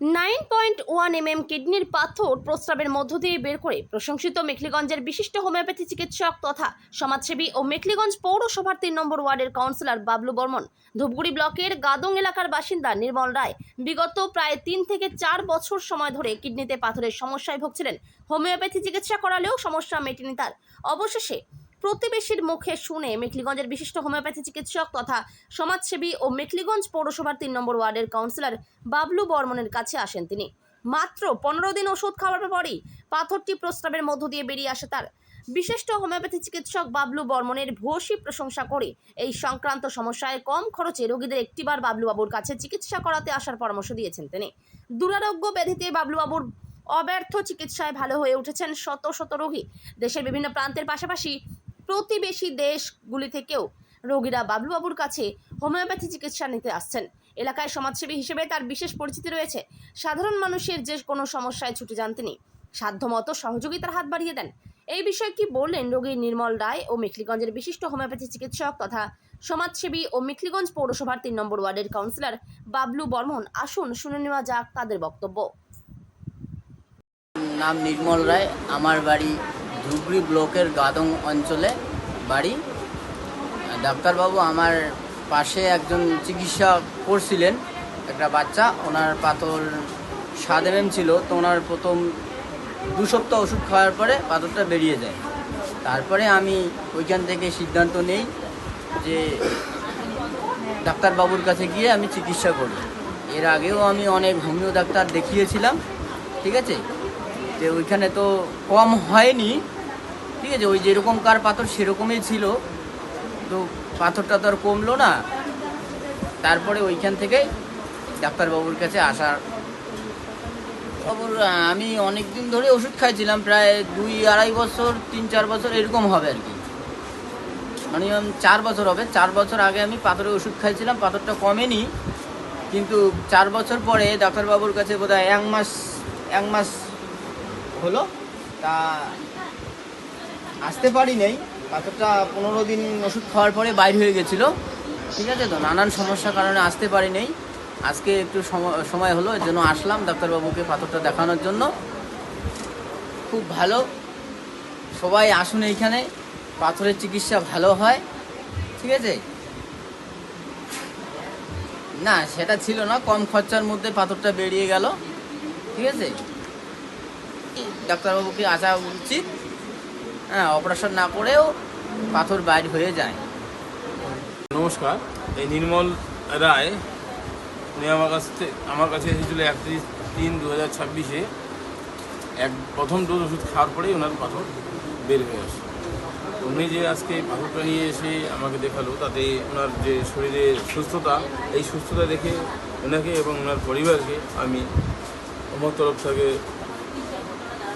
9.1 mm কিডনির পাথর প্রস্রাবের মধ্য দিয়ে বের করে প্রশংসিত মেখলিগঞ্জের বিশিষ্ট হোমিওপ্যাথি চিকিৎসক তথা সমাজসেবী ও মেখলিগঞ্জ পৌরসভার 3 নম্বর ওয়ার্ডের কাউন্সিলর বাবলু বর্মন। ধূপগুড়ি ব্লকের গাদং এলাকার বাসিন্দা নির্মল রায় বিগত প্রায় 3 থেকে 4 বছর সময় ধরে কিডনিতে পাথরের সমস্যায় ভুগছিলেন। হোমিওপ্যাথি চিকিৎসা করালেও সমস্যা মেটেনি তার। অবশেষে প্রতিবেশীর মুখে শুনে মেখলিগঞ্জের বিশিষ্ট হোমিওপ্যাথি চিকিৎসক তথা সমাজসেবী ও মেখলিগঞ্জ পৌরসভার 3 নম্বর ওয়ার্ডের কাউন্সিলর বাবলু বর্মনের কাছে আসেন তিনি। মাত্র 15 দিন ওষুধ খাওয়ার পরই পাথরটি প্রস্রাবের মধ্য দিয়ে বেরিয়ে আসে তার। বিশিষ্ট হোমিওপ্যাথি চিকিৎসক বাবলু বর্মনের ভূয়সী প্রশংসা করে এই সংক্রান্ত সমস্যায় কম খরচে রোগীদের একটিবার বাবলুবাবুর কাছে চিকিৎসা করাতে আসার পরামর্শ দিয়েছেন তিনি। দুরারোগ্য ব্যাধিতে বাবলুবাবুর অব্যর্থ চিকিৎসায় ভালো হয়ে উঠেছেন শত শত রোগী। দেশের বিভিন্ন প্রান্তের পাশাপাশি প্রতিবেশী দেশগুলি থেকেও রোগীরা বাবলুবাবুর কাছে হোমিওপ্যাথি চিকিৎসা নিতে আসছেন। এলাকায় সমাজসেবী হিসেবে তার বিশেষ পরিচিতি রয়েছে। সাধারণ মানুষের যে কোনো সমস্যায় ছুটে যান তিনি, সাধ্যমতো সহযোগিতার হাত বাড়িয়ে দেন। এই বিষয়ে কি বললেন রোগী নির্মল রায় ও মেখলিগঞ্জের বিশিষ্ট হোমিওপ্যাথি চিকিৎসক তথা সমাজসেবী ও মেখলিগঞ্জ পৌরসভার 3 নম্বর ওয়ার্ডের কাউন্সিলর বাবলু বর্মন, আসুন শুনে নেওয়া যাক তাদের বক্তব্য। নাম নির্মল রায়, আমার বাড়ি ধূপগুড়ি ব্লকের গাদং অঞ্চলে বাড়ি। ডাক্তারবাবু আমার পাশে একজন চিকিৎসা করছিলেন, একটা বাচ্চা, ওনার পাথর 7 mm ছিল। তো ওনার প্রথম 2 সপ্তাহ ওষুধ খাওয়ার পরে পাথরটা বেরিয়ে যায়। তারপরে আমি ওইখান থেকে সিদ্ধান্ত নেই যে ডাক্তারবাবুর কাছে গিয়ে আমি চিকিৎসা করি। এর আগেও আমি অনেক হোমিও ডাক্তার দেখিয়েছিলাম, ঠিক আছে, যে ওইখানে তো কম হয়নি, ঠিক আছে, ওই যেরকমকার পাথর সেরকমই ছিল, তো পাথরটা তো আর কমলো না। তারপরে ওইখান থেকে ডাক্তারবাবুর কাছে আসার খবর। আমি অনেক দিন ধরে ওষুধ খাইছিলাম, প্রায় 2-2.5 বছর, 3-4 বছর এরকম হবে আর কি, মিনিমাম 4 বছর হবে। 4 বছর আগে আমি পাথরের ওষুধ খাইছিলাম, পাথরটা কমেনি, কিন্তু 4 বছর পরে ডাক্তারবাবুর কাছে বোধহয় 1 মাস হলো, তা আসতে পারি নাই। পাথরটা 15 দিন ওষুধ খাওয়ার পরে বাইর হয়ে গেছিলো, ঠিক আছে, তো নানান সমস্যার কারণে আসতে পারি নাই। আজকে একটু সময় হলো, এর জন্য আসলাম ডাক্তারবাবুকে পাথরটা দেখানোর জন্য। খুব ভালো, সবাই আসুন এইখানে, পাথরের চিকিৎসা ভালো হয়, ঠিক আছে। না, সেটা ছিল না, কম খরচার মধ্যে পাথরটা বেরিয়ে গেল, ঠিক আছে। ডাক্তারবাবুকে আসা উচিত, হ্যাঁ, অপারেশন না করেও পাথর বাইর হয়ে যায়। নমস্কার, এই নির্মল রায়, উনি আমার কাছে এসেছিল 31/3/2026-এ। প্রথম ডোজ ওষুধ খাওয়ার পরেই ওনার পাথর বের হয়ে আসে। উনি যে আজকে পাথরটা নিয়ে এসে আমাকে দেখালো, তাতে ওনার যে শরীরে সুস্থতা, এই সুস্থতা দেখে ওনাকে এবং ওনার পরিবারকে আমি আমার তরফ থেকে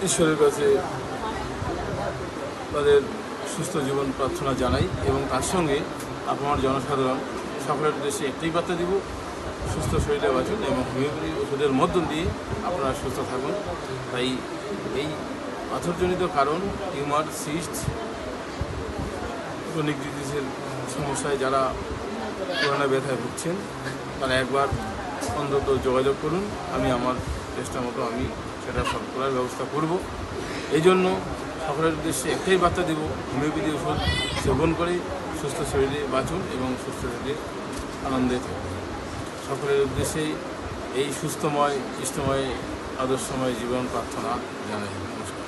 ঈশ্বরের কাছে তাদের সুস্থ জীবন প্রার্থনা জানাই, এবং তার সঙ্গে আপনার জনসাধারণ সকলের উদ্দেশ্যে একটাই বার্তা দিব: সুস্থ শরীরে বাঁচুন এবং হোমিওপ্যাথি ওষুধের মধ্য দিয়ে আপনারা সুস্থ থাকুন। তাই এই পাথরজনিত কারণ, টিউমার, সিস্ট, ক্রনিক ডিজিজের সমস্যায় যারা পুরানো ব্যথায় ভুগছেন, তারা একবার অন্তত যোগাযোগ করুন। আমি আমার চেষ্টা মতো আমি সেটা সলভ করার ব্যবস্থা করব। এই জন্য সকলের উদ্দেশ্যে একটাই বার্তা দেব: হোমিওপ্যাথি ওষুধ সেবন করে সুস্থ শরীরে বাঁচুন এবং সুস্থ শরীরে আনন্দে থাকুন। সকলের উদ্দেশ্যে এই সুস্থময়, ইষ্টময়, আদর্শময় জীবন প্রার্থনা জানাই। নমস্কার।